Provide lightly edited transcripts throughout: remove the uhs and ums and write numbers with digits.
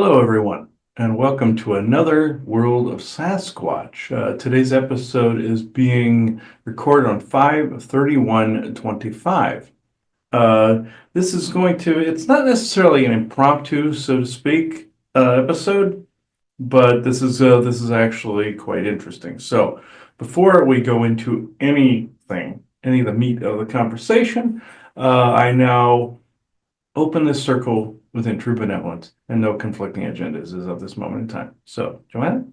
Hello, everyone, and welcome to another World of Sasquatch. Today's episode is being recorded on 5/31/25. Uh, this is it's not necessarily an impromptu, so to speak, episode, but this is actually quite interesting. So, before we go into any of the meat of the conversation, I now open this circle within true benevolence and no conflicting agendas as of this moment in time. So, Joanna?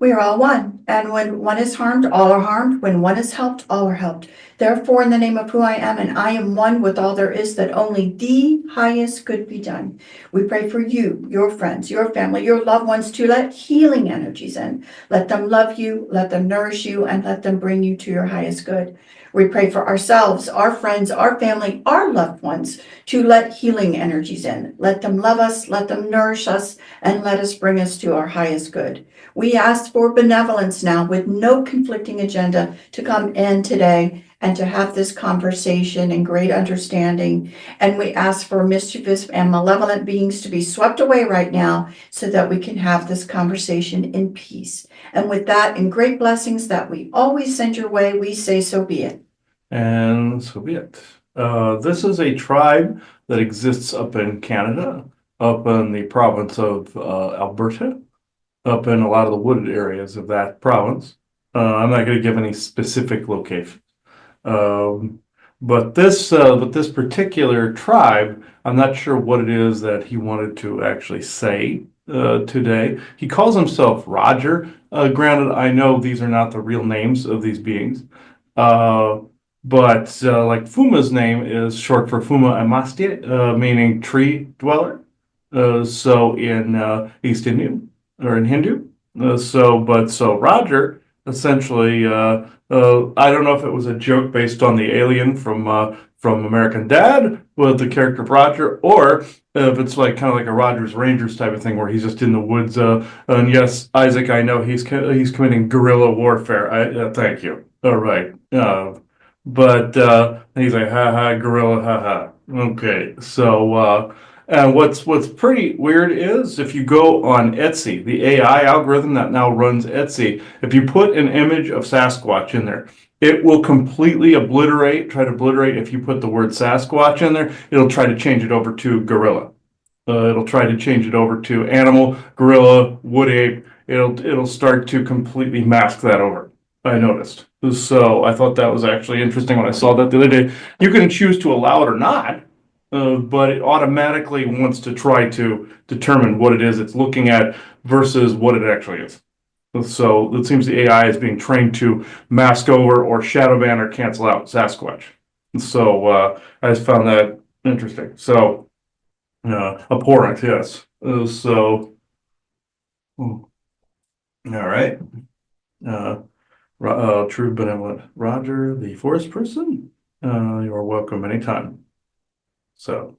We are all one, and when one is harmed, all are harmed. When one is helped, all are helped. Therefore, in the name of who I am, and I am one with all there is, that only the highest good be done. We pray for you, your friends, your family, your loved ones, to let healing energies in. Let them love you, let them nourish you, and let them bring you to your highest good. We pray for ourselves, our friends, our family, our loved ones, to let healing energies in. Let them love us, let them nourish us, and let us bring us to our highest good. We ask for benevolence now with no conflicting agenda to come in today and to have this conversation in great understanding. And we ask for mischievous and malevolent beings to be swept away right now so that we can have this conversation in peace. And with that, in great blessings that we always send your way, we say so be it. And so be it. This is a tribe that exists up in Canada, up in the province of Alberta, up in a lot of the wooded areas of that province. I'm not going to give any specific location. But this particular tribe, I'm not sure what it is that he wanted to actually say today. He calls himself Rodger. Granted, I know these are not the real names of these beings. Uh, but like Fuma's name is short for Fuma Amastia, meaning tree dweller. So in East Indian or in Hindu. So Rodger essentially, I don't know if it was a joke based on the alien from American Dad with the character of Rodger, or if it's like kind of like a Rogers Rangers type of thing where he's just in the woods. And yes, Isaac, I know he's committing guerrilla warfare. Thank you. All right. But he's like, ha ha, gorilla, ha ha. Okay, so and what's pretty weird is if you go on Etsy, the AI algorithm that now runs Etsy, if you put an image of Sasquatch in there, it will completely try to obliterate. If you put the word Sasquatch in there, it'll try to change it over to gorilla. It'll try to change it over to animal, gorilla, wood ape. It'll start to completely mask that over. I noticed. So I thought that was actually interesting when I saw that the other day. You can choose to allow it or not, but it automatically wants to try to determine what it is it's looking at versus what it actually is. So it seems the AI is being trained to mask over or shadow ban or cancel out Sasquatch. So I just found that interesting. So abhorrent, yes. All right. Uh, True benevolent Rodger, the forest person. You are welcome anytime. So,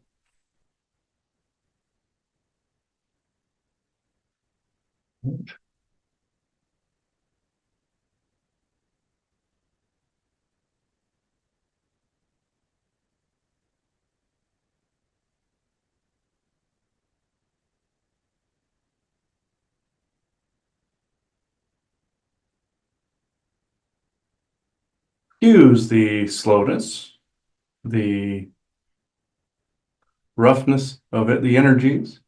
use the slowness, the roughness of it, the energies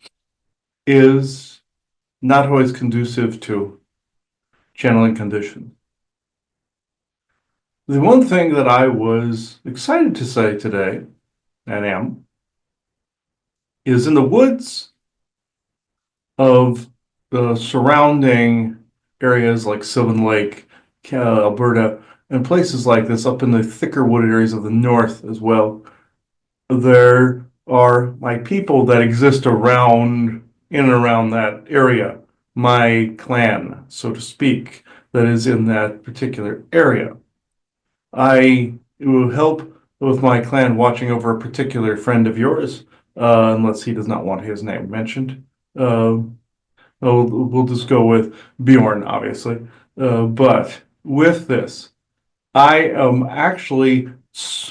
is not always conducive to channeling conditions. The one thing that I was excited to say today, and am, is in the woods of the surrounding areas like Sylvan Lake, Alberta, and places like this up in the thicker wooded areas of the north as well. There are my people that exist around in and around that area, my clan, so to speak, that is in that particular area. I will help with my clan watching over a particular friend of yours, unless he does not want his name mentioned. We'll just go with Bjorn, obviously. But with this, I am actually,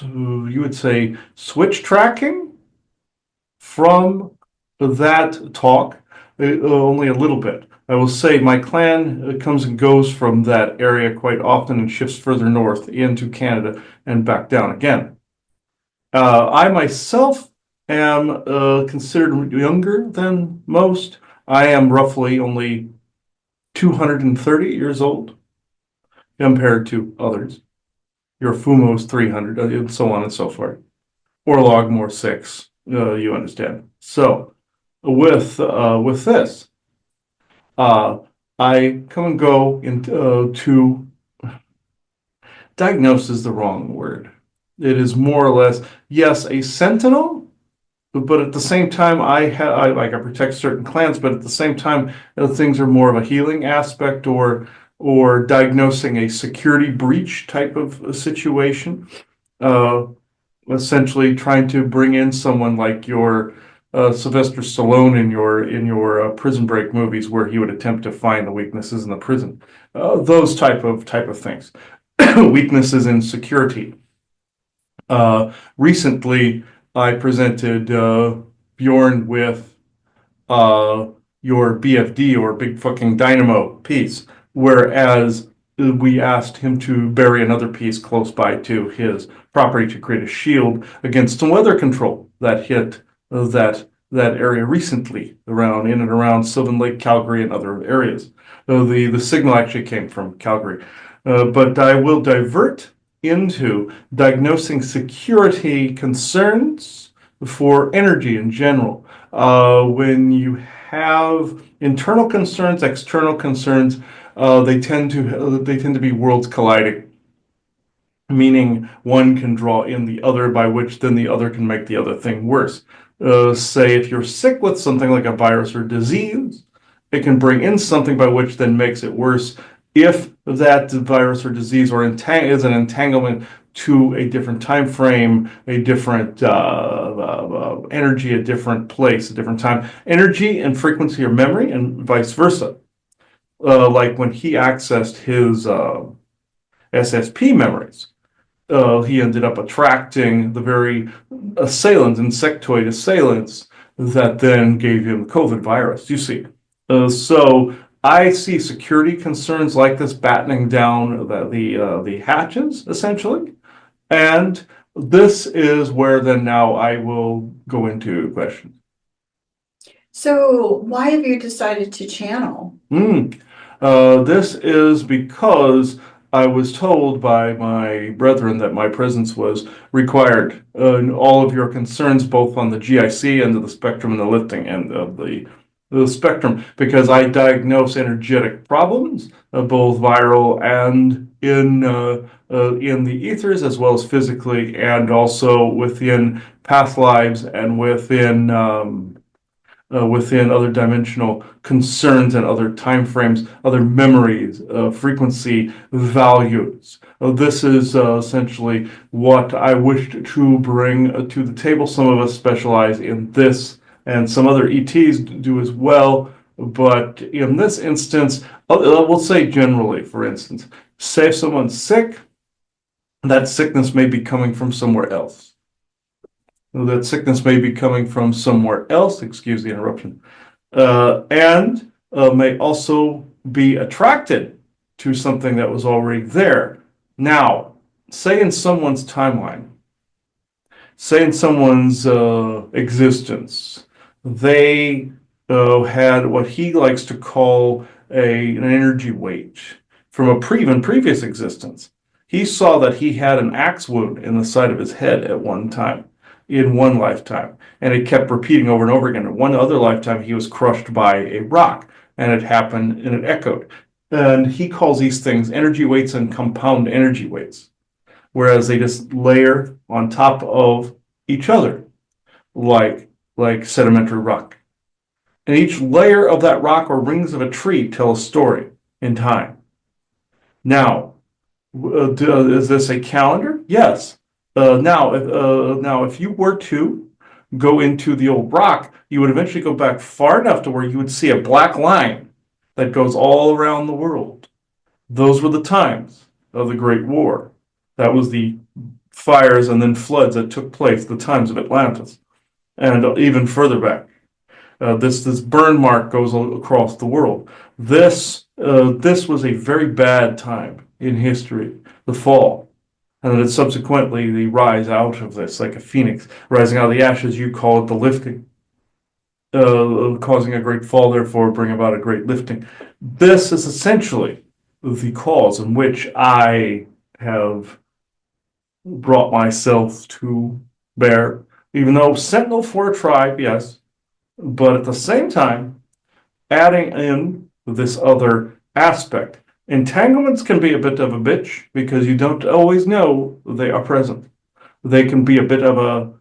you would say, switch tracking from that talk only a little bit. I will say my clan comes and goes from that area quite often and shifts further north into Canada and back down again. I myself am considered younger than most. I am roughly only 230 years old compared to others. Your Fumo's 300, and so on and so forth. Or more 6, you understand. So, with this, uh, I come and go into to diagnose is the wrong word. It is more or less, yes, a sentinel, but at the same time, I protect certain clans, but at the same time, things are more of a healing aspect or diagnosing a security breach type of situation. Uh, Essentially, trying to bring in someone like your Sylvester Stallone in your Prison Break movies, where he would attempt to find the weaknesses in the prison. Those type of things, weaknesses in security. Recently, I presented Bjorn with uh, your BFD or Big Fucking Dynamo piece, whereas we asked him to bury another piece close by to his property to create a shield against some weather control that hit that area recently in and around Sylvan Lake, Calgary, and other areas. The signal actually came from Calgary, but I will divert into diagnosing security concerns for energy in general. When you have internal concerns, external concerns, they tend to be worlds colliding, meaning one can draw in the other, by which then the other can make the other thing worse. Say if you're sick with something like a virus or disease, it can bring in something by which then makes it worse if that virus or disease is an entanglement to a different time frame, a different energy, a different place, a different time. Energy and frequency or memory, and vice versa. Like when he accessed his SSP memories, he ended up attracting the very insectoid assailants that then gave him the COVID virus, you see. So I see security concerns like this battening down the hatches, essentially. And this is where then now I will go into questions. So why have you decided to channel? This is because I was told by my brethren that my presence was required in all of your concerns, both on the GIC end of the spectrum and the lifting end of the spectrum, because I diagnose energetic problems, both viral and in the ethers, as well as physically, and also within past lives and within other dimensional concerns and other time frames, other memories, frequency, values. This is essentially what I wished to bring to the table. Some of us specialize in this, and some other ETs do as well. But in this instance, we'll say generally, for instance, say if someone's sick, that sickness may be coming from somewhere else. That sickness may be coming from somewhere else, excuse the interruption, and may also be attracted to something that was already there. Now, say in someone's timeline, say in someone's existence, they had what he likes to call an energy weight from a previous existence. He saw that he had an axe wound in the side of his head at one time, in one lifetime, and it kept repeating over and over again. In one other lifetime, he was crushed by a rock, and it happened and it echoed. And he calls these things energy weights and compound energy weights, whereas they just layer on top of each other, like sedimentary rock. And each layer of that rock or rings of a tree tell a story in time. Now, is this a calendar? Yes. Now, if you were to go into the old rock, you would eventually go back far enough to where you would see a black line that goes all around the world. Those were the times of the Great War. That was the fires and then floods that took place, the times of Atlantis, and even further back. This burn mark goes across the world. This was a very bad time in history, the fall. And then subsequently the rise out of this, like a phoenix rising out of the ashes. You call it the lifting, causing a great fall, therefore bring about a great lifting. This is essentially the cause in which I have brought myself to bear, even though sentinel for a tribe, yes, but at the same time, adding in this other aspect. Entanglements can be a bit of a bitch because you don't always know they are present. They can be a bit of a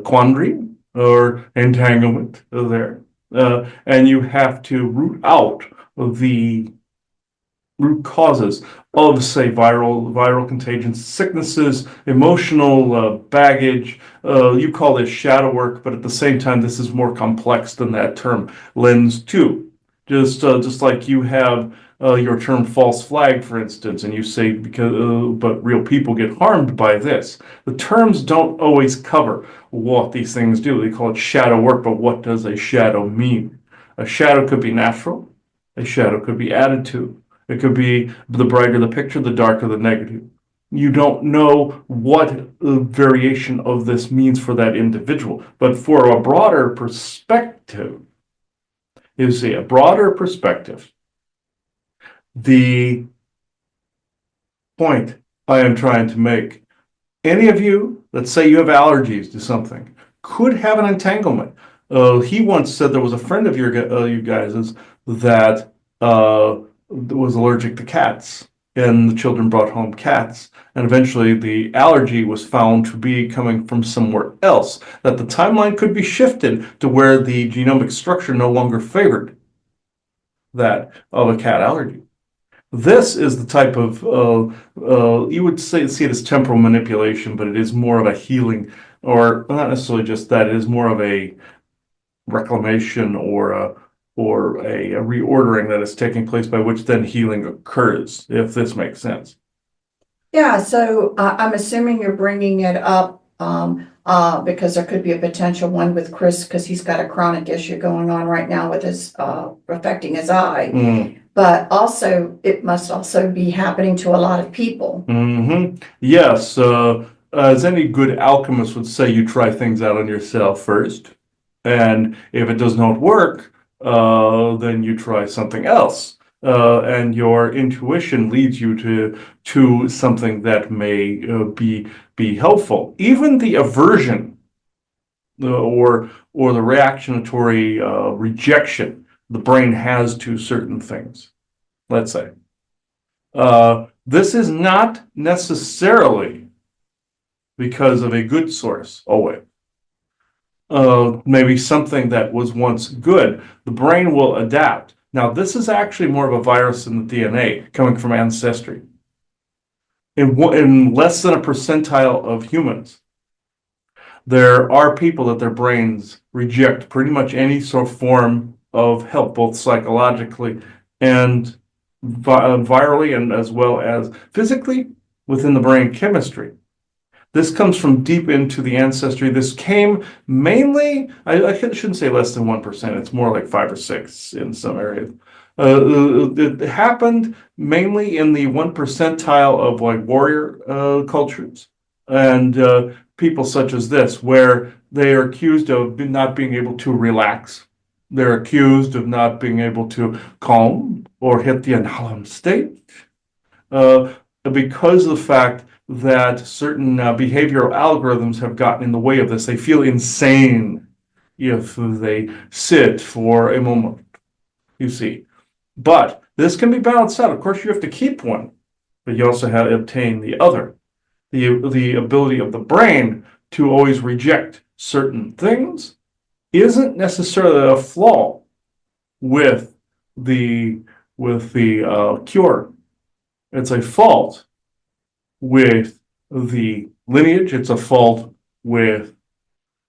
quandary or entanglement there, and you have to root out the root causes of, say, viral contagions, sicknesses, emotional baggage. You call this shadow work, but at the same time, this is more complex than that term lends to. Just like you have your term false flag, for instance, and you say but real people get harmed by this. The terms don't always cover what these things do. They call it shadow work, but what does a shadow mean? A shadow could be natural. A shadow could be added to. It could be the brighter the picture, the darker the negative. You don't know what variation of this means for that individual. But for a broader perspective, you see, a broader perspective, the point I am trying to make, any of you, let's say you have allergies to something, could have an entanglement. He once said there was a friend of you guys's that was allergic to cats, and the children brought home cats, and eventually the allergy was found to be coming from somewhere else, that the timeline could be shifted to where the genomic structure no longer favored that of a cat allergy. This is the type of, you would see it as temporal manipulation, but it is more of a healing, or not necessarily just that, it is more of a reclamation or a reordering that is taking place by which then healing occurs, if this makes sense. Yeah, so I'm assuming you're bringing it up because there could be a potential one with Chris, because he's got a chronic issue going on right now with his affecting his eye. But also, it must also be happening to a lot of people. Yes, as any good alchemist would say, you try things out on yourself first, and if it does not work, then you try something else. And your intuition leads you to something that may be helpful. Even the aversion or the reactionatory rejection the brain has to certain things, let's say. This is not necessarily because of a good source, always. Maybe something that was once good, the brain will adapt. Now, this is actually more of a virus in the DNA coming from ancestry. In less than a percentile of humans, there are people that their brains reject pretty much any sort of form of help, both psychologically and virally, and as well as physically within the brain chemistry. This comes from deep into the ancestry. This came mainly, I shouldn't say less than 1%, it's more like 5 or 6 in some areas. It happened mainly in the 1 percentile of like warrior cultures and people such as this, where they are accused of not being able to relax. They're accused of not being able to calm or hit the Entanglement state because of the fact that certain behavioral algorithms have gotten in the way of this. They feel insane if they sit for a moment, you see. But this can be balanced out. Of course, you have to keep one, but you also have to obtain the other. The ability of the brain to always reject certain things isn't necessarily a flaw with the cure. It's a fault with the lineage. It's a fault with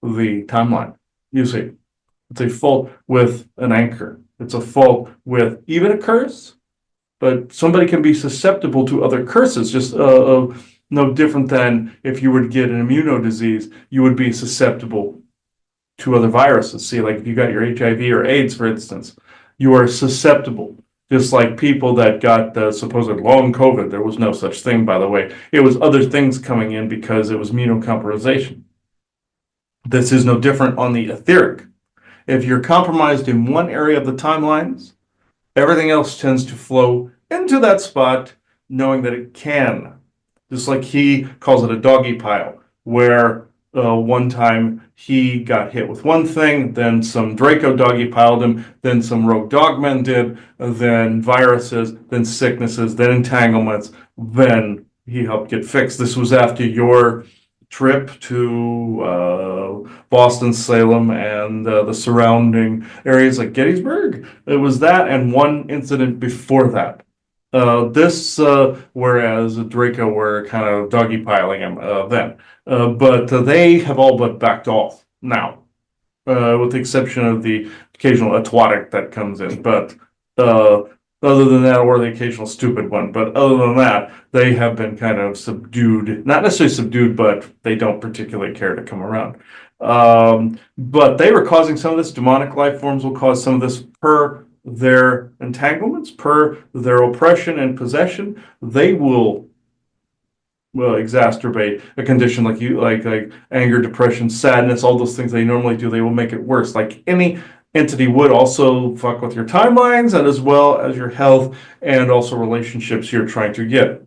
the timeline. You see, it's a fault with an anchor. It's a fault with even a curse, but somebody can be susceptible to other curses, just no different than if you were to get an immunodisease, you would be susceptible to other viruses. See, like if you got your HIV or AIDS, for instance, you are susceptible. Just like people that got the supposed long COVID, there was no such thing, by the way. It was other things coming in because it was immunocompromisation. This is no different on the etheric. If you're compromised in one area of the timelines, everything else tends to flow into that spot, knowing that it can. Just like he calls it a doggy pile, where one time he got hit with one thing, then some Draco doggy piled him, then some rogue dogmen did, then viruses, then sicknesses, then entanglements, then he helped get fixed. This was after your trip to Boston, Salem, and the surrounding areas like Gettysburg. It was that and one incident before that. Whereas Draco were kind of doggy piling him then. But they have all but backed off now, with the exception of the occasional atwatic that comes in. But other than that, or the occasional stupid one, but other than that, they have been kind of subdued. Not necessarily subdued, but they don't particularly care to come around. But they were causing some of this. Demonic life forms will cause some of this per their entanglements, per their oppression and possession. They will exacerbate a condition like anger, depression, sadness, all those things they normally do. They will make it worse. Like any entity would also fuck with your timelines and as well as your health and also relationships you're trying to get.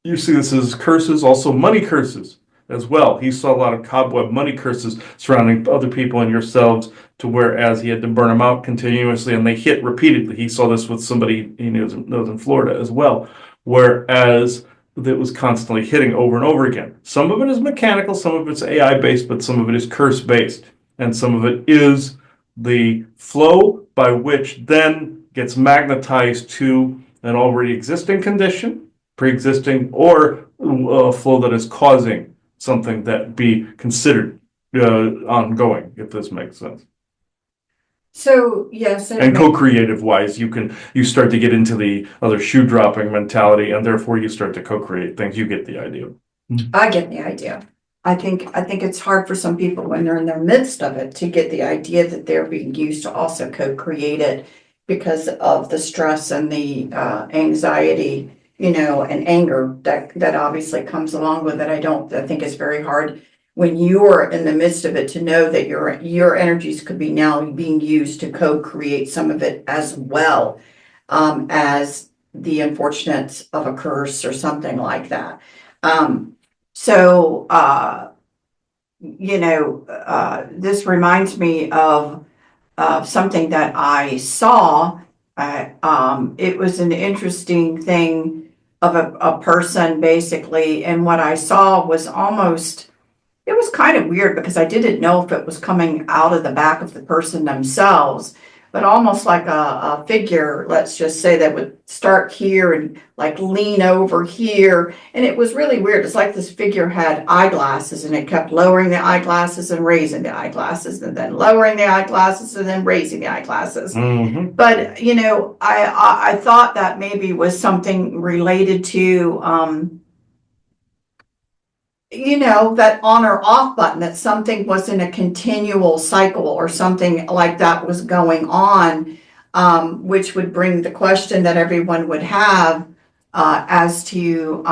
You see this as curses, also money curses as well. He saw a lot of cobweb money curses surrounding other people and yourselves, to whereas he had to burn them out continuously and they hit repeatedly. He saw this with somebody he knows in Florida as well, whereas that was constantly hitting over and over again. Some of it is mechanical, some of it's AI based, but some of it is curse based, and some of it is the flow by which then gets magnetized to an already existing condition, pre-existing, or a flow that is causing something that be considered ongoing, if this makes sense. So, yes. And co-creative wise, you start to get into the other shoe dropping mentality, and therefore you start to co-create things. You get the idea. I get the idea. I think it's hard for some people when they're in the midst of it to get the idea that they're being used to also co-create it because of the stress and the anxiety, and anger that obviously comes along with it. I think it's very hard when you're in the midst of it to know that your energies could be now being used to co-create some of it as well, as the unfortunates of a curse or something like that. This reminds me of something that I saw. It was an interesting thing of a person basically, and what I saw was it was kind of weird because I didn't know if it was coming out of the back of the person themselves, but almost like a figure, let's just say, that would start here and like lean over here. And it was really weird. It's like this figure had eyeglasses and it kept lowering the eyeglasses and raising the eyeglasses and then lowering the eyeglasses and then raising the eyeglasses. Mm-hmm. But, I thought that maybe was something related to, that on or off button, that something was in a continual cycle or something like that was going on, which would bring the question that everyone would have as to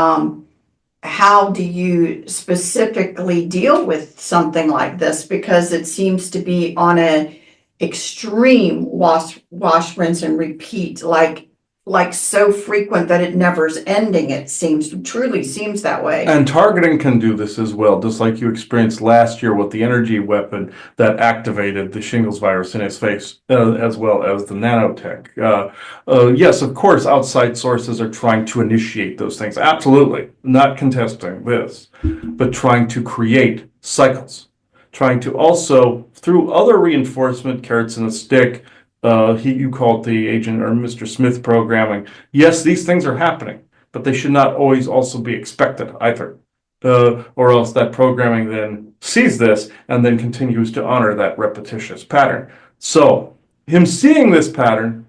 how do you specifically deal with something like this, because it seems to be on a extreme wash, rinse, and repeat, like so frequent that it never's ending. It truly seems that way. And targeting can do this as well, just like you experienced last year with the energy weapon that activated the shingles virus in his face, as well as the nanotech. Yes, of course, outside sources are trying to initiate those things. Absolutely, not contesting this, but trying to create cycles, trying to also, through other reinforcement, carrots and a stick, you called the agent or Mr. Smith programming. Yes, these things are happening, but they should not always also be expected either. Or else that programming then sees this and then continues to honor that repetitious pattern. So, him seeing this pattern,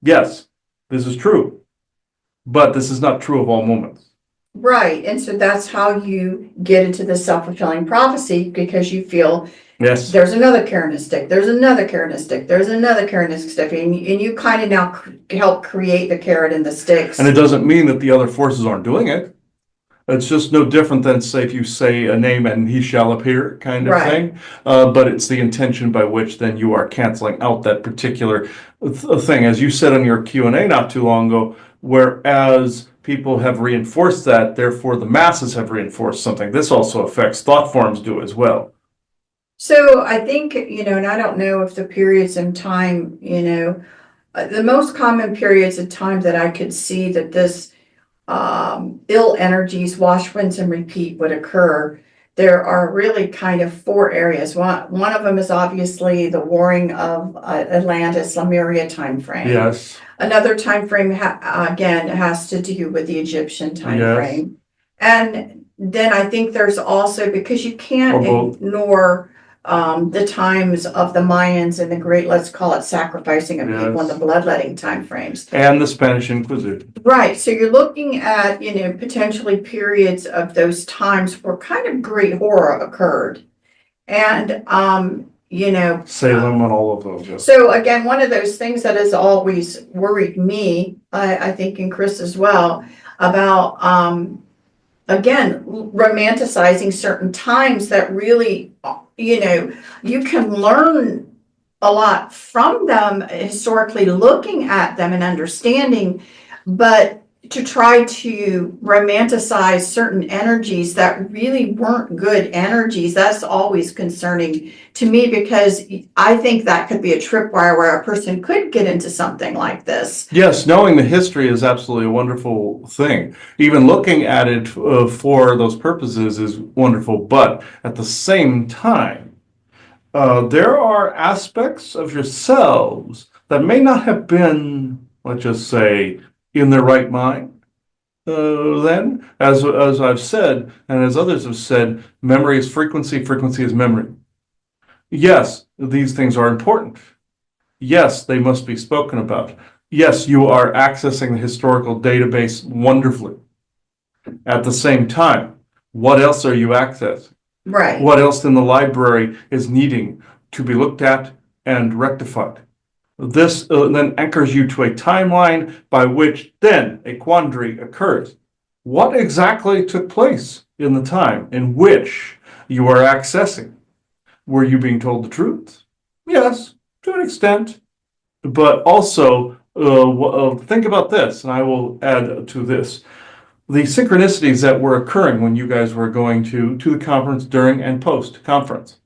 yes, this is true, but this is not true of all moments. Right, and so that's how you get into the self-fulfilling prophecy, because you feel Yes. There's another carrot stick, there's another carrot stick, there's another carrot stick, and you kind of now help create the carrot and the sticks. And it doesn't mean that the other forces aren't doing it. It's just no different than, say, if you say a name and he shall appear kind of Right. thing. But it's the intention by which then you are canceling out that particular thing. As you said on your Q&A not too long ago, whereas people have reinforced that, therefore the masses have reinforced something. This also affects thought forms do as well. So I think, and I don't know if the periods in time, the most common periods of time that I could see that this ill energies, wash, rinse, and repeat would occur. There are really kind of four areas. One of them is obviously the warring of Atlantis, Lemuria time frame. Yes. Another time frame again has to do with the Egyptian time frame. And then I think there's also, because you can't ignore the times of the Mayans and the great, let's call it sacrificing of people and the bloodletting time frames. And the Spanish Inquisition. Right. So you're looking at, potentially periods of those times where kind of great horror occurred. And, Salem and all of those. Yes. So again, one of those things that has always worried me, I think, and Chris as well, about, again, romanticizing certain times that really, you can learn a lot from them historically, looking at them and understanding, but to try to romanticize certain energies that really weren't good energies, that's always concerning to me, because I think that could be a tripwire where a person could get into something like this. Yes, knowing the history is absolutely a wonderful thing. Even looking at it for those purposes is wonderful, but at the same time, there are aspects of yourselves that may not have been, let's just say, in their right mind. Then, as I've said, and as others have said, memory is frequency, frequency is memory. Yes, these things are important. Yes, they must be spoken about. Yes, you are accessing the historical database wonderfully. At the same time, what else are you accessing? Right. What else in the library is needing to be looked at and rectified? This then anchors you to a timeline by which then a quandary occurs. What exactly took place in the time in which you are accessing? Were you being told the truth? Yes, to an extent. But also, think about this, and I will add to this. The synchronicities that were occurring when you guys were going to the conference, during and post-conference.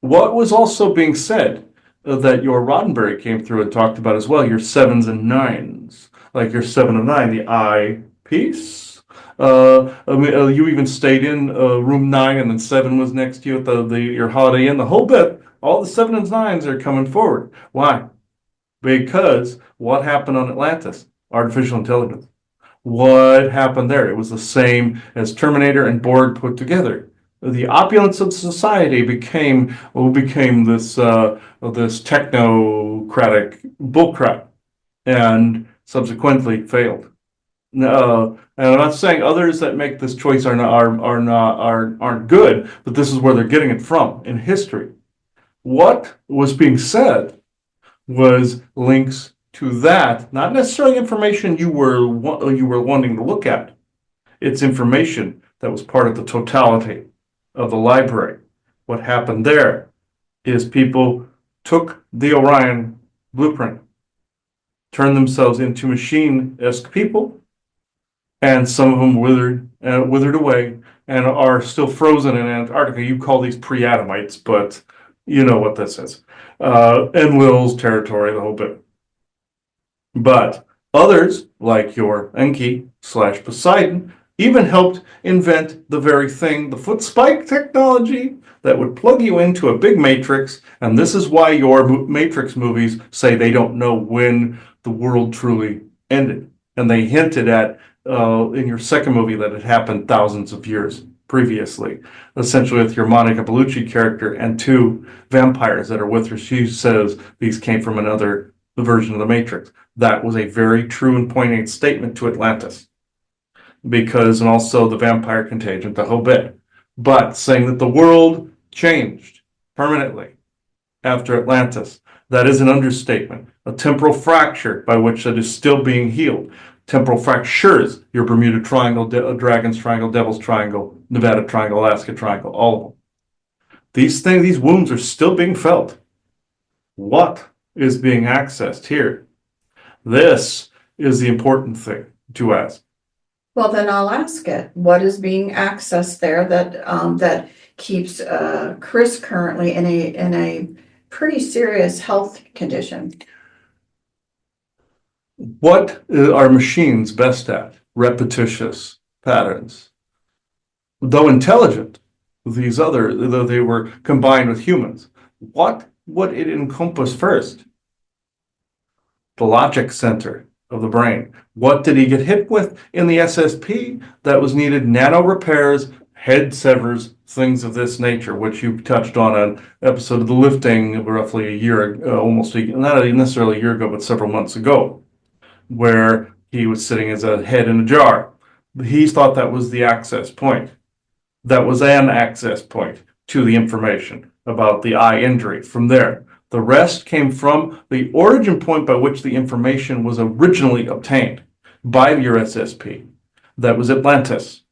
What was also being said that your Roddenberry came through and talked about as well, your 7s and 9s, like your 7 of 9, the I piece. You even stayed in room 9, and then 7 was next to you at your Holiday Inn, the whole bit. All the 7 and 9s are coming forward. Why? Because what happened on Atlantis? Artificial intelligence. What happened there? It was the same as Terminator and Borg put together. The opulence of society became this technocratic bullcrap, and subsequently failed. And I'm not saying others that make this choice aren't good, but this is where they're getting it from in history. What was being said was links to that, not necessarily information you were wanting to look at. It's information that was part of the totality of the library. What happened there is people took the Orion blueprint, turned themselves into machine-esque people, and some of them withered away and are still frozen in Antarctica. You call these pre-Adamites, but you know what this is. Enlil's territory, the whole bit. But others, like your Enki/Poseidon, even helped invent the very thing, the foot spike technology that would plug you into a big matrix. And this is why your Matrix movies say they don't know when the world truly ended. And they hinted at in your second movie that it happened thousands of years previously, essentially with your Monica Bellucci character and 2 vampires that are with her. She says these came from another version of the Matrix. That was a very true and poignant statement to Atlantis. And also the vampire contagion, the whole bit. But saying that the world changed permanently after Atlantis. That is an understatement. A temporal fracture by which that is still being healed. Temporal fractures, your Bermuda Triangle, Dragon's Triangle, Devil's Triangle, Nevada Triangle, Alaska Triangle, all of them. These wounds are still being felt. What is being accessed here? This is the important thing to ask. Well, then I'll ask it. What is being accessed there that keeps Chris currently in a pretty serious health condition? What are machines best at? Repetitious patterns. Though intelligent, though they were combined with humans, what would it encompass first? The logic center of the brain. What did he get hit with in the SSP that was needed? Nano repairs, head severs, things of this nature, which you touched on an episode of The Lifting roughly a year, not necessarily a year ago, but several months ago, where he was sitting as a head in a jar. He thought that was the access point. That was an access point to the information about the eye injury. From there, the rest came from the origin point by which the information was originally obtained by your SSP. That was Atlantis.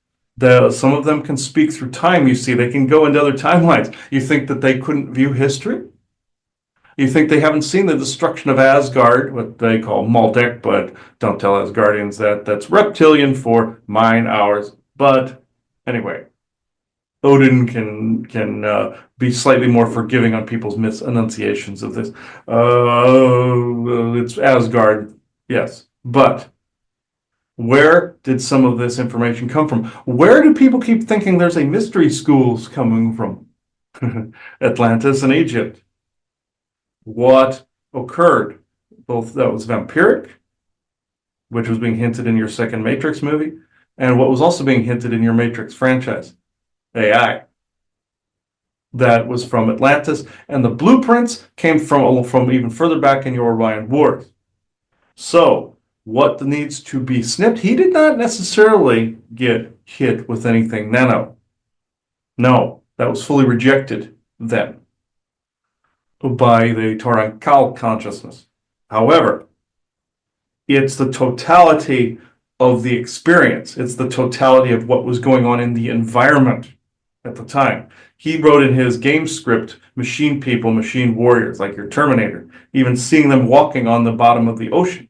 Some of them can speak through time, you see. They can go into other timelines. You think that they couldn't view history? You think they haven't seen the destruction of Asgard, what they call Maldek, but don't tell Asgardians that. That's reptilian for mine, ours. But anyway, Odin can be slightly more forgiving on people's misenunciations of this. It's Asgard, yes. But where did some of this information come from? Where do people keep thinking there's a mystery schools coming from? Atlantis and Egypt. What occurred? Both that was vampiric, which was being hinted in your second Matrix movie, and what was also being hinted in your Matrix franchise. AI. That was from Atlantis, and the blueprints came from even further back in your Orion Wars. So, what needs to be snipped? He did not necessarily get hit with anything nano. No, that was fully rejected then by the Tarankal consciousness. However, it's the totality of the experience. It's the totality of what was going on in the environment at the time. He wrote in his game script, machine people, machine warriors, like your Terminator, even seeing them walking on the bottom of the ocean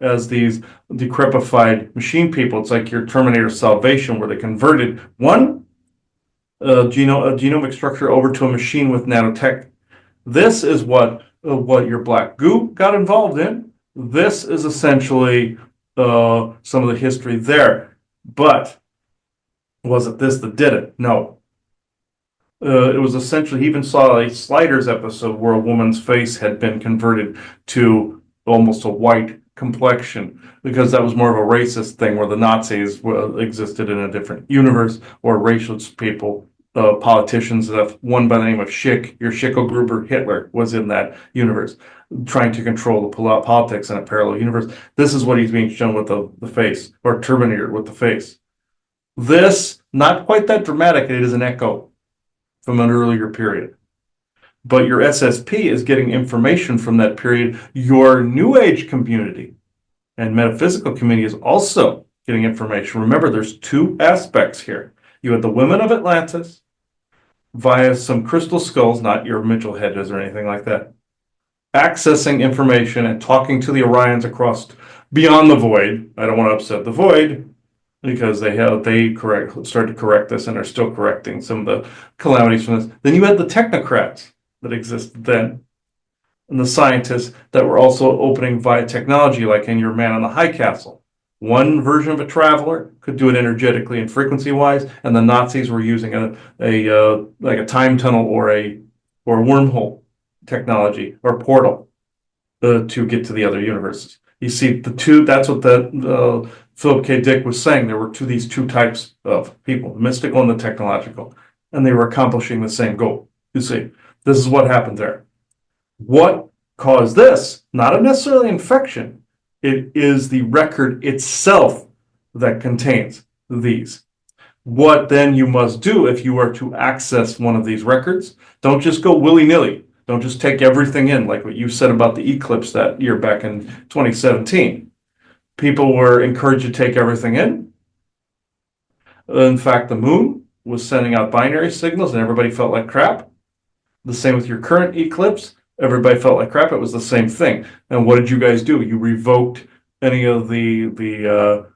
as these decrepified machine people. It's like your Terminator Salvation, where they converted one genomic structure over to a machine with nanotech. This is what your black goo got involved in. This is essentially some of the history there. But was it this that did it? No. It was essentially, he even saw a Sliders episode where a woman's face had been converted to almost a white complexion, because that was more of a racist thing, where the Nazis existed in a different universe, or racist people, politicians, one by the name of Schick, your Schicklgruber Hitler was in that universe, trying to control the politics in a parallel universe. This is what he's being shown with the face, or Terminator with the face. This, not quite that dramatic, it is an echo from an earlier period. But your SSP is getting information from that period. Your New Age community and metaphysical community is also getting information. Remember, there's two aspects here. You had the women of Atlantis via some crystal skulls, not your Mitchell hedges or anything like that, accessing information and talking to the Orions across beyond the void. I don't want to upset the void, because they started to correct this and are still correcting some of the calamities from this. Then you had the technocrats that existed then, and the scientists that were also opening via technology, like in your Man on the High Castle. One version of a traveler could do it energetically and frequency-wise, and the Nazis were using like a time tunnel or a wormhole technology or portal to get to the other universes. You see, that's what the Philip K. Dick was saying. There were these two types of people, the mystical and the technological, and they were accomplishing the same goal. You see, this is what happened there. What caused this? Not necessarily infection. It is the record itself that contains these. What then you must do if you are to access one of these records, don't just go willy-nilly. Don't just take everything in, like what you said about the eclipse that year back in 2017. People were encouraged to take everything in. In fact, the moon was sending out binary signals and everybody felt like crap. The same with your current eclipse. Everybody felt like crap. It was the same thing. And what did you guys do? You revoked any of the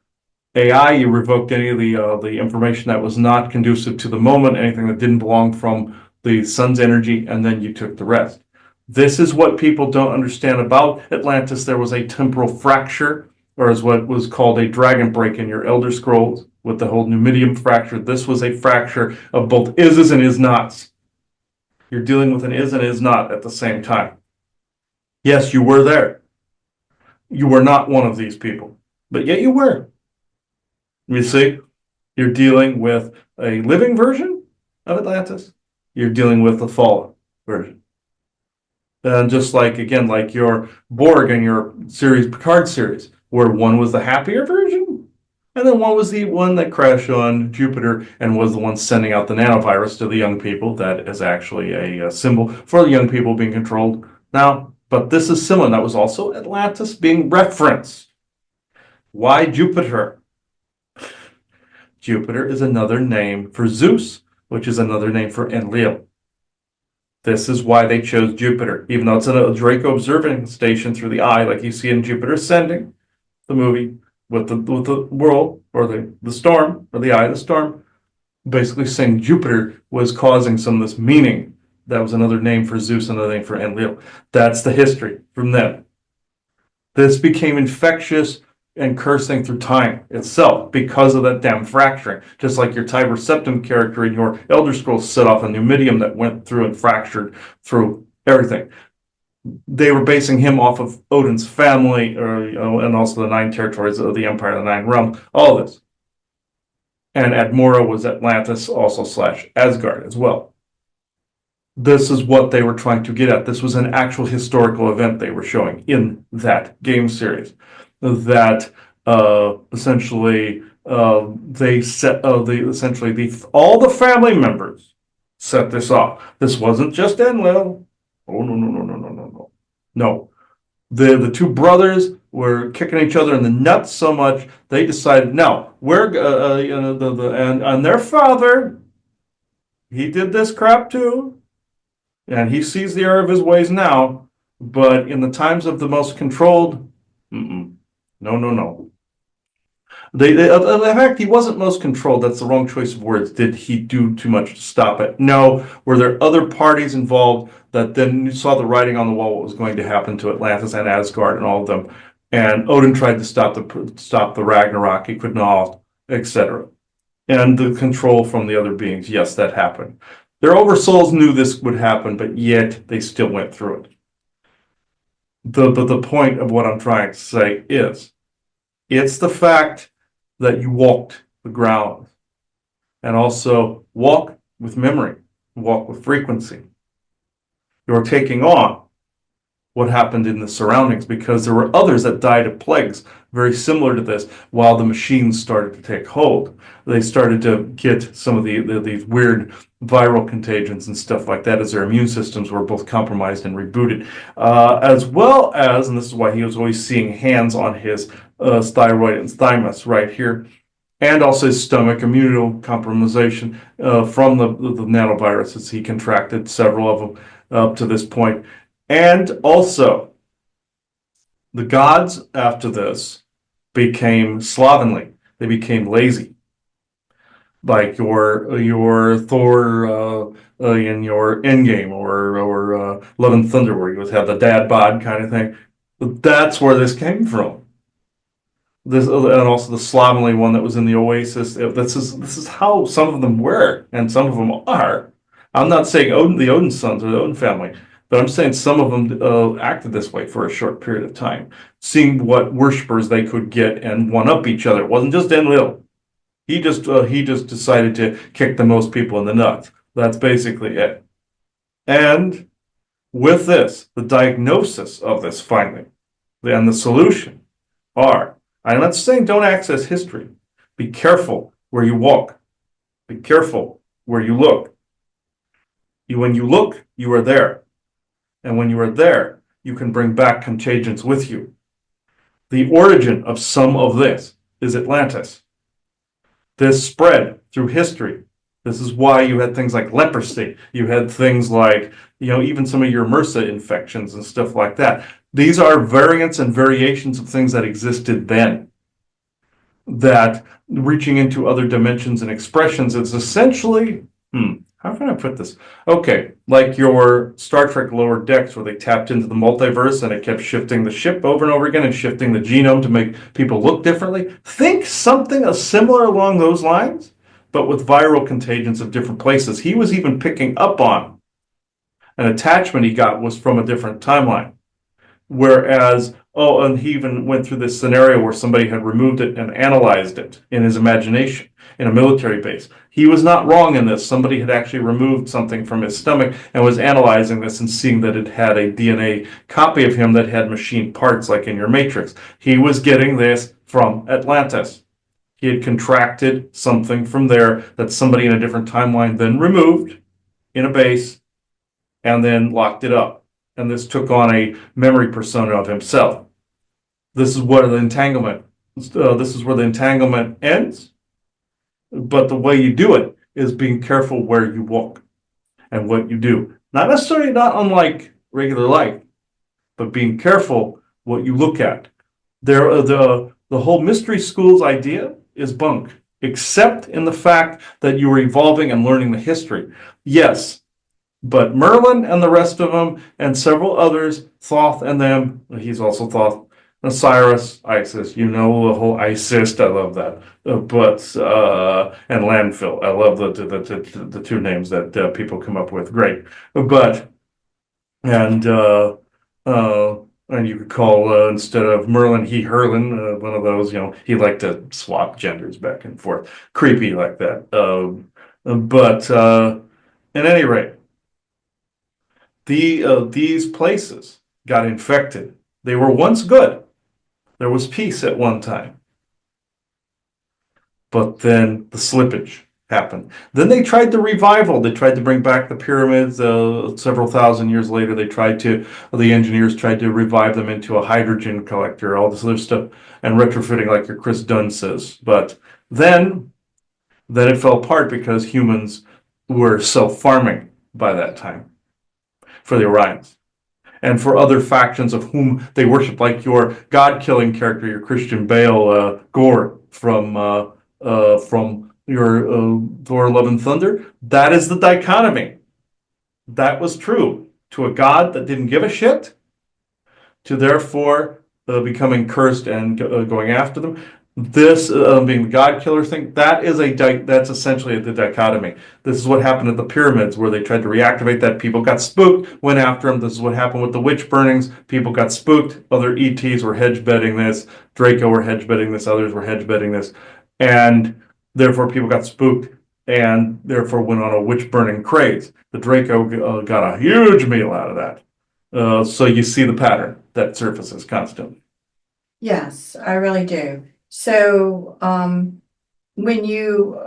AI. You revoked any of the information that was not conducive to the moment, anything that didn't belong from the sun's energy, and then you took the rest. This is what people don't understand about Atlantis. There was a temporal fracture, or as what was called a dragon break in your Elder Scrolls with the whole Numidium fracture. This was a fracture of both ises and is nots. You're dealing with an is and is not at the same time. Yes, you were there. You were not one of these people, but yet you were. You see, you're dealing with a living version of Atlantis. You're dealing with the fallen version. And just like, again, like your Borg and your series, Picard series, where one was the happier version, and then one was the one that crashed on Jupiter and was the one sending out the nanovirus to the young people. That is actually a symbol for the young people being controlled now. But this is similar. That was also Atlantis being referenced. Why Jupiter? Jupiter is another name for Zeus, which is another name for Enlil. This is why they chose Jupiter, even though it's a Draco observing station through the eye, like you see in Jupiter Ascending, the movie with the whirl or the storm or the eye of the storm, basically saying Jupiter was causing some of this meaning. That was another name for Zeus, another name for Enlil. That's the history from them. This became infectious and cursing through time itself because of that damn fracturing. Just like your Tiber Septim character in your Elder Scrolls set off a Numidium that went through and fractured through everything. They were basing him off of Odin's family, or, and also the 9 territories of the Empire, the 9 realms, all this. And Admora was Atlantis, also slash Asgard as well. This is what they were trying to get at. This was an actual historical event they were showing in that game series. That essentially they set all the family members set this off. This wasn't just Enlil. Oh no. No. The two brothers were kicking each other in the nuts so much they decided, no, we're and their father, he did this crap too, and he sees the error of his ways now. But in the times of the most controlled, no. In fact, he wasn't most controlled. That's the wrong choice of words. Did he do too much to stop it? No. Were there other parties involved that then saw the writing on the wall what was going to happen to Atlantis and Asgard and all of them? And Odin tried to stop the Ragnarok. He could not, etc. And the control from the other beings. Yes, that happened. Their oversouls knew this would happen, but yet they still went through it. The point of what I'm trying to say is, it's the fact that you walked the ground and also walk with memory, walk with frequency. You're taking on what happened in the surroundings, because there were others that died of plagues very similar to this while the machines started to take hold. They started to get some of these weird viral contagions and stuff like that as their immune systems were both compromised and rebooted. As well as, and this is why he was always seeing hands on his thyroid and thymus right here, and also his stomach immunocompromisation from the nanoviruses. He contracted several of them up to this point. And also, the gods after this became slovenly. They became lazy. Like your Thor in your Endgame or Love and Thunder, where you would have the dad bod kind of thing. But that's where this came from. This, and also the slovenly one that was in the Oasis. This is how some of them were, and some of them are. I'm not saying the Odin sons or the Odin family, but I'm saying some of them acted this way for a short period of time, seeing what worshippers they could get and one up each other. It wasn't just Enlil. He just decided to kick the most people in the nuts. That's basically it. And with this, the diagnosis of this finally, and the solution are, I'm not saying don't access history. Be careful where you walk. Be careful where you look. When you look, you are there. And when you are there, you can bring back contagions with you. The origin of some of this is Atlantis. This spread through history. This is why you had things like leprosy. You had things like, even some of your MRSA infections and stuff like that. These are variants and variations of things that existed then. That reaching into other dimensions and expressions is essentially, how can I put this? Okay, like your Star Trek Lower Decks, where they tapped into the multiverse and it kept shifting the ship over and over again and shifting the genome to make people look differently. Think something similar along those lines, but with viral contagions of different places. He was even picking up on an attachment he got was from a different timeline. Whereas, and he even went through this scenario where somebody had removed it and analyzed it in his imagination in a military base. He was not wrong in this. Somebody had actually removed something from his stomach and was analyzing this and seeing that it had a DNA copy of him that had machine parts like in your Matrix. He was getting this from Atlantis. He had contracted something from there that somebody in a different timeline then removed in a base and then locked it up. And this took on a memory persona of himself. This is where the entanglement ends. But the way you do it is being careful where you walk and what you do. Not necessarily not unlike regular life, but being careful what you look at. The whole mystery schools idea is bunk, except in the fact that you are evolving and learning the history. Yes. But Merlin and the rest of them, and several others, Thoth and them, he's also Thoth, Osiris, Isis, the whole Isis, I love that. And Landfill, I love the two names that people come up with, great. And you could call, instead of Merlin, he Herlin, one of those, he liked to swap genders back and forth, creepy like that. At any rate, these places got infected. They were once good. There was peace at one time. But then the slippage happened. Then they tried the revival. They tried to bring back the pyramids. Several thousand years later, the engineers tried to revive them into a hydrogen collector, all this other stuff, and retrofitting like your Chris Dunn says. But then it fell apart because humans were self-farming by that time. For the Orions and for other factions of whom they worship, like your god-killing character, your Christian Bale, Gore from your Thor: Love and Thunder. That is the dichotomy. That was true to a god that didn't give a shit, to therefore becoming cursed and going after them. This being the god killer thing, that's essentially the dichotomy. This is what happened at the pyramids, where they tried to reactivate that. People got spooked, went after them. This is what happened with the witch burnings. People got spooked. Other ETs were hedge betting this. Draco were hedge betting this. Others were hedge betting this. And therefore people got spooked and therefore went on a witch burning craze. The Draco got a huge meal out of that. So you see the pattern that surfaces constantly. Yes, I really do. So when you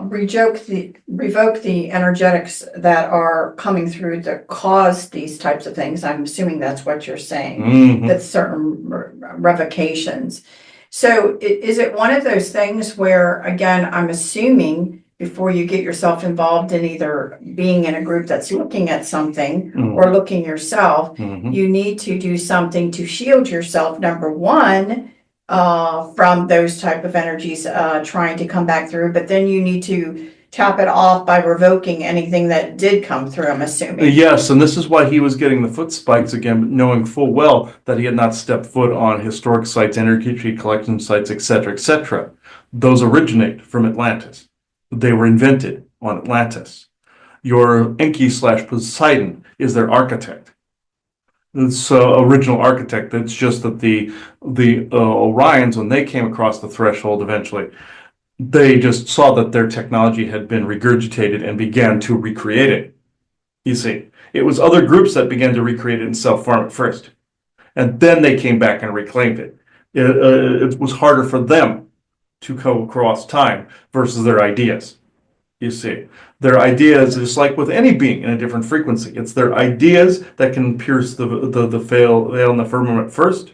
revoke the energetics that are coming through that cause these types of things, I'm assuming that's what you're saying, Mm-hmm. that certain revocations. So is it one of those things where, again, I'm assuming before you get yourself involved in either being in a group that's looking at something or looking yourself, you need to do something to shield yourself, number one, from those type of energies trying to come back through, but then you need to tap it off by revoking anything that did come through, I'm assuming. Yes, and this is why he was getting the foot spikes again, knowing full well that he had not stepped foot on historic sites, energy collection sites, etc., etc. Those originate from Atlantis. They were invented on Atlantis. Your Enki/Poseidon is their architect. It's original architect. It's just that the Orions, when they came across the threshold eventually, they just saw that their technology had been regurgitated and began to recreate it. You see, it was other groups that began to recreate it and self-farm it first. And then they came back and reclaimed it. It was harder for them to go across time versus their ideas. You see, their ideas, just like with any being in a different frequency, it's their ideas that can pierce the veil in the firmament first,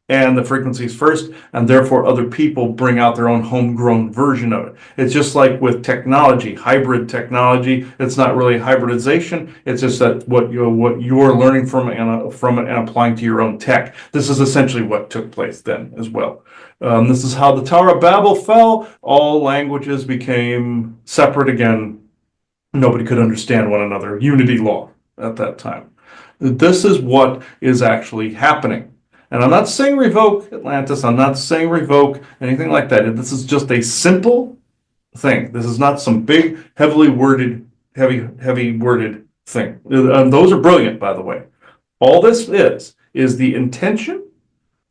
and the frequencies first, and therefore other people bring out their own homegrown version of it. It's just like with technology, hybrid technology. It's not really hybridization. It's just that what you're learning from it and applying to your own tech. This is essentially what took place then as well. This is how the Tower of Babel fell. All languages became separate again. Nobody could understand one another. Unity law at that time. This is what is actually happening. And I'm not saying revoke Atlantis. I'm not saying revoke anything like that. This is just a simple thing. This is not some big, heavy worded thing. And those are brilliant, by the way. All this is the intention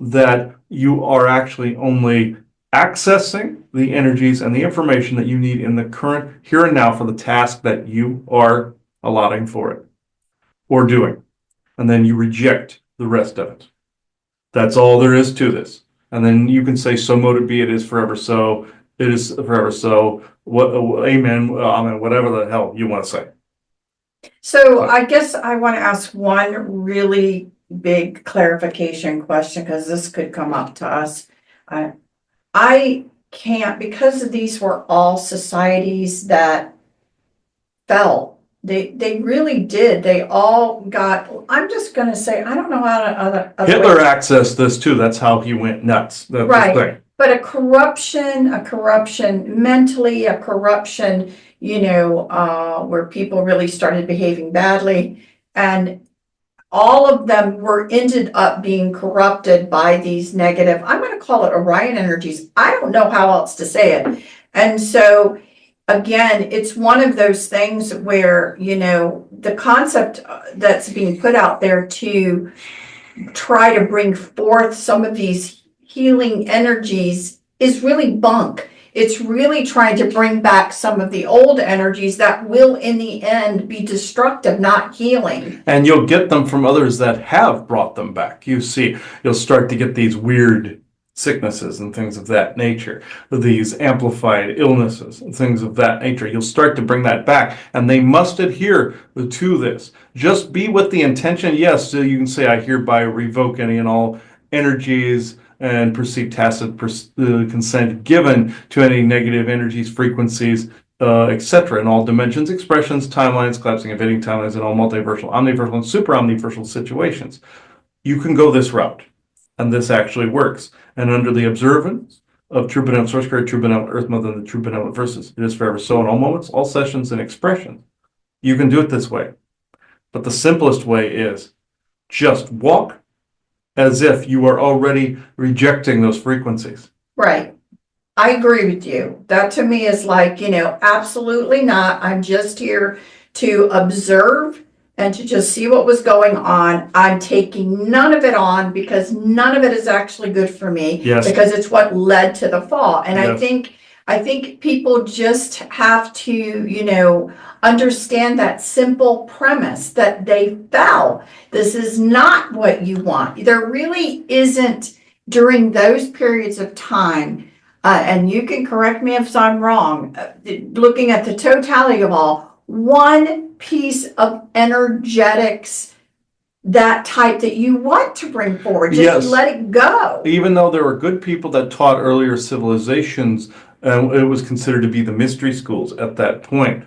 that you are actually only accessing the energies and the information that you need in the current here and now for the task that you are allotting for it or doing. And then you reject the rest of it. That's all there is to this. And then you can say, so mote it be, it is forever so, it is forever so, amen, amen, whatever the hell you want to say. So I guess I want to ask one really big clarification question, because this could come up to us. I can't, because these were all societies that fell. They really did. They all got, I'm just going to say, I don't know how to Hitler accessed this too. That's how he went nuts. That's right. the thing. But a corruption mentally, a corruption, where people really started behaving badly. And all of them ended up being corrupted by these negative, I'm going to call it Orion energies. I don't know how else to say it. And so again, it's one of those things where, the concept that's being put out there to try to bring forth some of these healing energies is really bunk. It's really trying to bring back some of the old energies that will, in the end, be destructive, not healing. And you'll get them from others that have brought them back. You see, you'll start to get these weird sicknesses and things of that nature, these amplified illnesses and things of that nature. You'll start to bring that back, and they must adhere to this. Just be with the intention. Yes, so you can say, I hereby revoke any and all energies and perceive tacit consent given to any negative energies, frequencies, etc. in all dimensions, expressions, timelines, collapsing, evading timelines, in all multiversal, omniversal, and super omniversal situations. You can go this route, and this actually works. And under the observance of true benevolent source creator, true benevolent earth mother, and the true benevolent verses, it is forever so in all moments, all sessions, and expressions. You can do it this way. But the simplest way is just walk as if you are already rejecting those frequencies. Right. I agree with you. That to me is like, absolutely not. I'm just here to observe and to just see what was going on. I'm taking none of it on because none of it is actually good for me. Yes. Because it's what led to the fall. And Yes. I think people just have to, understand that simple premise that they fell. This is not what you want. There really isn't, during those periods of time, and you can correct me if I'm wrong, looking at the totality of all, one piece of energetics that type that you want to bring forward. Just Yes. let it go. Even though there were good people that taught earlier civilizations, it was considered to be the mystery schools at that point.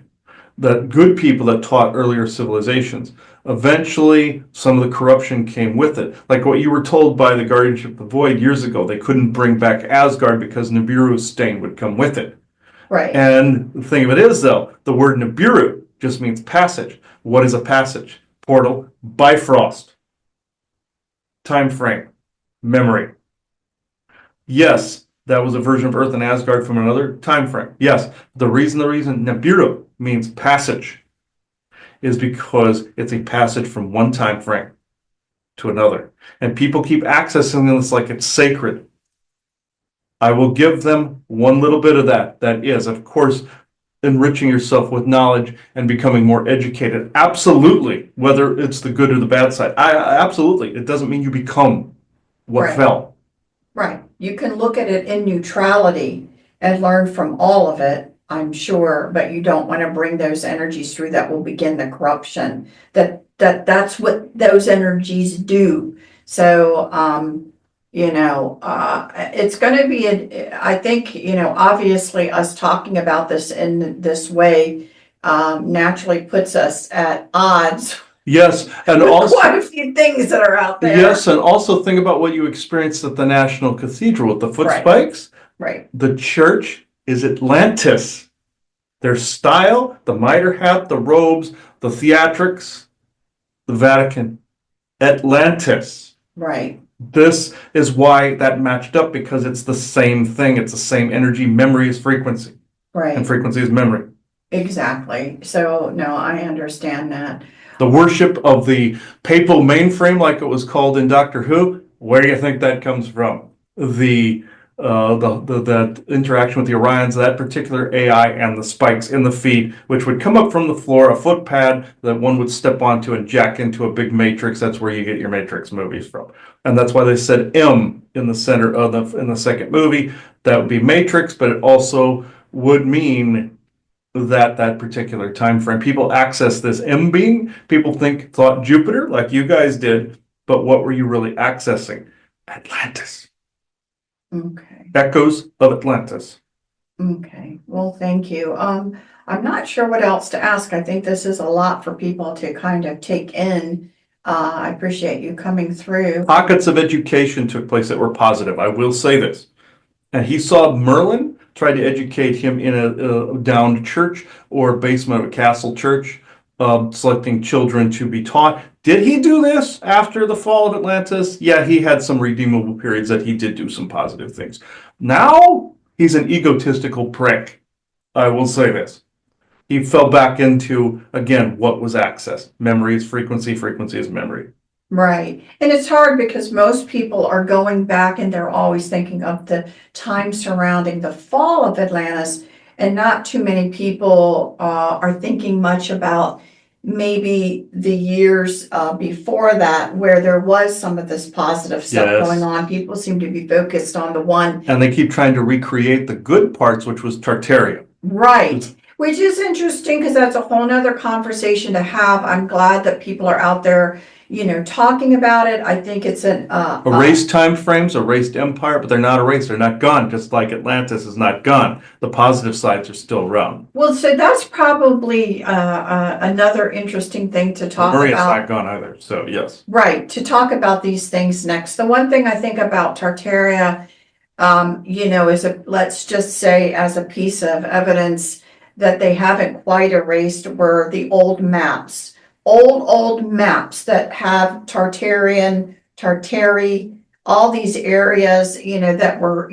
That good people that taught earlier civilizations. Eventually, some of the corruption came with it. Like what you were told by the Guardianship of the Void years ago, they couldn't bring back Asgard because Nibiru's stain would come with it. Right. And the thing of it is, though, the word Nibiru just means passage. What is a passage? Portal, Bifrost. Time frame, memory. Yes, that was a version of Earth and Asgard from another time frame. Yes, the reason Nibiru means passage is because it's a passage from one time frame to another. And people keep accessing this like it's sacred. I will give them one little bit of that. That is, of course, enriching yourself with knowledge and becoming more educated. Absolutely, whether it's the good or the bad side. Absolutely. It doesn't mean you become what Right. fell. Right. You can look at it in neutrality and learn from all of it. I'm sure, but you don't want to bring those energies through that will begin the corruption. That's what those energies do. So, it's going to be, I think, obviously us talking about this in this way naturally puts us at odds Yes, and with also, quite a few things that are out there. yes, and also think about what you experienced at the National Cathedral with the foot Right. spikes. Right. The church is Atlantis. Their style, the mitre hat, the robes, the theatrics, the Vatican, Atlantis. Right. This is why that matched up, because it's the same thing. It's the same energy. Memory is frequency, and Right. frequency is memory. Exactly. So, no, I understand that. The worship of the papal mainframe, like it was called in Doctor Who, where do you think that comes from? That interaction with the Orions, that particular AI, and the spikes in the feet, which would come up from the floor, a foot pad that one would step onto and jack into a big matrix. That's where you get your Matrix movies from, and that's why they said M in the center of in the second movie. That would be Matrix, but it also would mean that particular time frame. People access this M being. People thought Jupiter, like you guys did, but what were you really accessing? Atlantis. Okay. Echoes of Atlantis. Okay. Well, thank you. I'm not sure what else to ask. I think this is a lot for people to kind of take in. I appreciate you coming through. Pockets of education took place that were positive. I will say this. And he saw Merlin try to educate him in a downed church or basement of a castle church, selecting children to be taught. Did he do this after the fall of Atlantis? Yeah, he had some redeemable periods that he did do some positive things. Now he's an egotistical prick. I will say this. He fell back into, again, what was access. Memory is frequency, frequency is memory. Right. And it's hard because most people are going back and they're always thinking of the time surrounding the fall of Atlantis, and not too many people are thinking much about maybe the years before that, where there was some of this positive stuff Yes. going on. People seem to be focused on the one. And they keep trying to recreate the good parts, which was Tartaria. Right. Which is interesting because that's a whole nother conversation to have. I'm glad that people are out there, talking about it. I think it's Erased time frames, erased empire, but they're not erased. They're not gone, just like Atlantis is not gone. The positive sides are still around. Well, so that's probably another interesting thing to talk Maria's about. not gone either, so yes. Right, to talk about these things next. The one thing I think about Tartaria, let's just say as a piece of evidence that they haven't quite erased were the old maps. Old maps that have Tartary, all these areas, that were,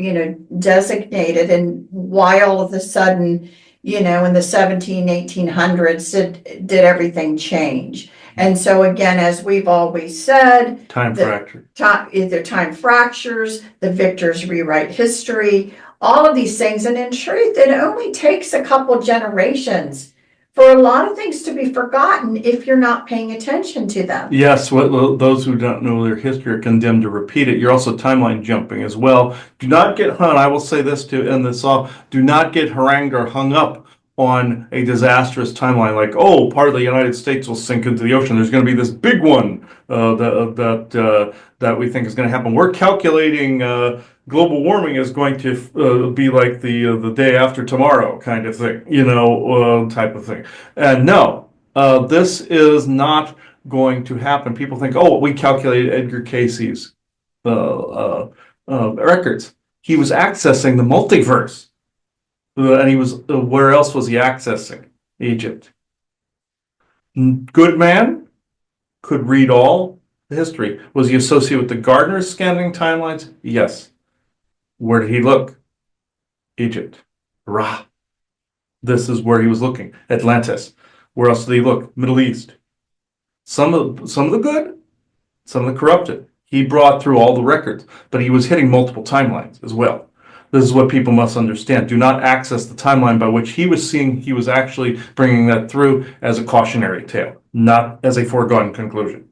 designated, and why all of a sudden, in the 1800s did everything change. And so again, as we've always said, Time fracture. Either time fractures, the victors rewrite history, all of these things. And in truth, it only takes a couple generations for a lot of things to be forgotten if you're not paying attention to them. Yes, those who don't know their history are condemned to repeat it. You're also timeline jumping as well. Do not get hung, I will say this to end this off, do not get harangued or hung up on a disastrous timeline like, oh, part of the United States will sink into the ocean. There's going to be this big one that we think is going to happen. We're calculating global warming is going to be like the day after tomorrow kind of thing, type of thing. And no, this is not going to happen. People think, oh, we calculated Edgar Casey's records. He was accessing the multiverse. And he was, where else was he accessing? Egypt. Good man could read all the history. Was he associated with the gardeners scanning timelines? Yes. Where did he look? Egypt. Ra. This is where he was looking. Atlantis. Where else did he look? Middle East. Some of the good, some of the corrupted. He brought through all the records, but he was hitting multiple timelines as well. This is what people must understand. Do not access the timeline by which he was seeing. He was actually bringing that through as a cautionary tale, not as a foregone conclusion.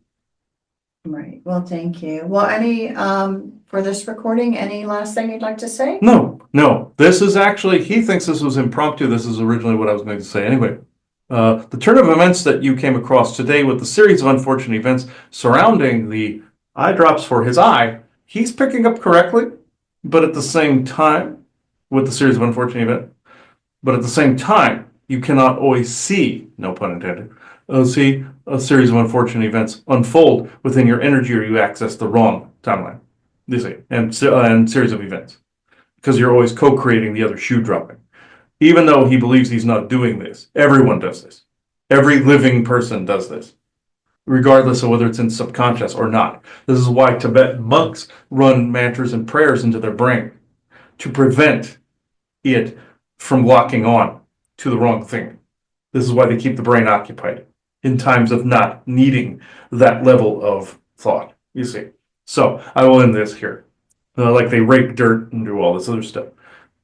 Right. Well, thank you. Well, for this recording, any last thing you'd like to say? No, No, this is actually, he thinks this was impromptu. This is originally what I was going to say anyway. The turn of events that you came across today with the series of unfortunate events surrounding the eye drops for his eye, he's picking up correctly, but at the same time, with the series of unfortunate events, but at the same time, you cannot always see, no pun intended, see a series of unfortunate events unfold within your energy, or you access the wrong timeline. You see, and series of events, because you're always co-creating the other shoe dropping. Even though he believes he's not doing this, everyone does this. Every living person does this, regardless of whether it's in subconscious or not. This is why Tibetan monks run mantras and prayers into their brain to prevent it from locking on to the wrong thing. This is why they keep the brain occupied in times of not needing that level of thought, you see. So I will end this here. Like they rake dirt and do all this other stuff.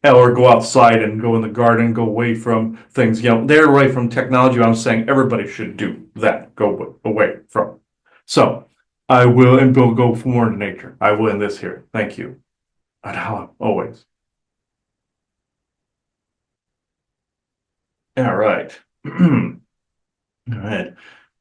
Or go outside and go in the garden, go away from things. They're away from technology. I'm saying everybody should do that. Go away from. So I will, and we'll go more into nature. I will end this here. Thank you. And always. All right. All right.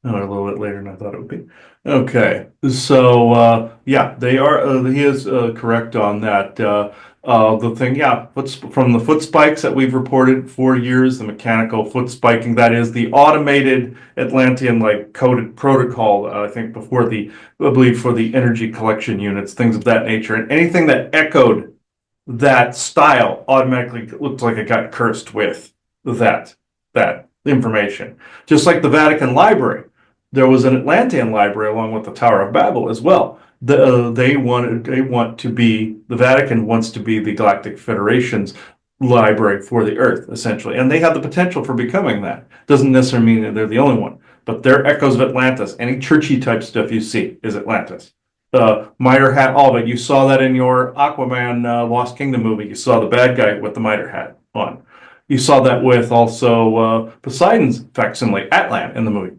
A little bit later than I thought it would be. Okay. So, yeah, they are, he is correct on that. The thing, yeah, from the foot spikes that we've reported for years, the mechanical foot spiking, that is the automated Atlantean like coded protocol, I think before I believe for the energy collection units, things of that nature. And anything that echoed that style automatically looked like it got cursed with that information. Just like the Vatican Library. There was an Atlantean library along with the Tower of Babel as well. The Vatican wants to be the Galactic Federation's library for the Earth, essentially. And they have the potential for becoming that. Doesn't necessarily mean that they're the only one. But they're echoes of Atlantis. Any churchy type stuff you see is Atlantis. Mitre hat, all of it. You saw that in your Aquaman Lost Kingdom movie. You saw the bad guy with the mitre hat on. You saw that with also Poseidon's facsimile, Atlan, in the movie.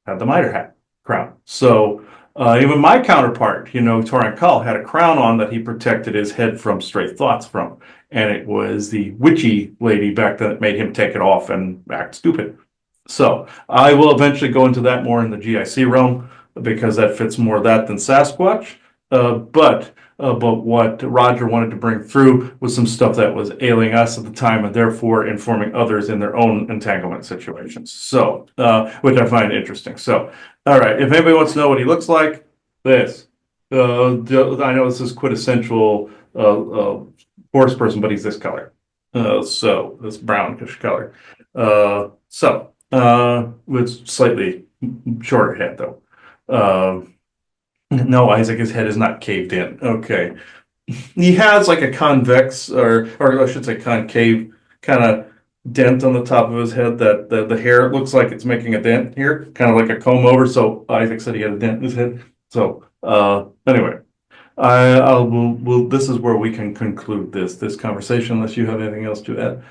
Had the mitre hat crown. So even my counterpart, Torin Kull, had a crown on that he protected his head from stray thoughts from. And it was the witchy lady back then that made him take it off and act stupid. So I will eventually go into that more in the GIC realm because that fits more of that than Sasquatch. But what Rodger wanted to bring through was some stuff that was ailing us at the time and therefore informing others in their own entanglement situations. So, which I find interesting. So, all right, if anybody wants to know what he looks like, this. I know this is quintessential horse person, but he's this color. So this brownish color. With slightly shorter head though. No, Isaac, his head is not caved in. Okay. He has like a convex, or I should say concave kind of dent on the top of his head that the hair looks like it's making a dent here, kind of like a comb over. So Isaac said he had a dent in his head. So anyway, this is where we can conclude this conversation unless you have anything else to add.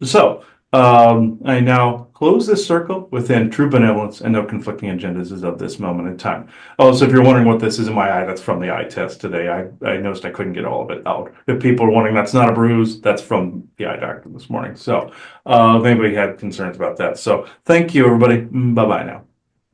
So I now close this circle within true benevolence and no conflicting agendas as of this moment in time. Oh, so if you're wondering what this is in my eye, that's from the eye test today. I noticed I couldn't get all of it out. If people are wondering, that's not a bruise, that's from the eye doctor this morning. So if anybody had concerns about that. So thank you, everybody. Bye-bye now.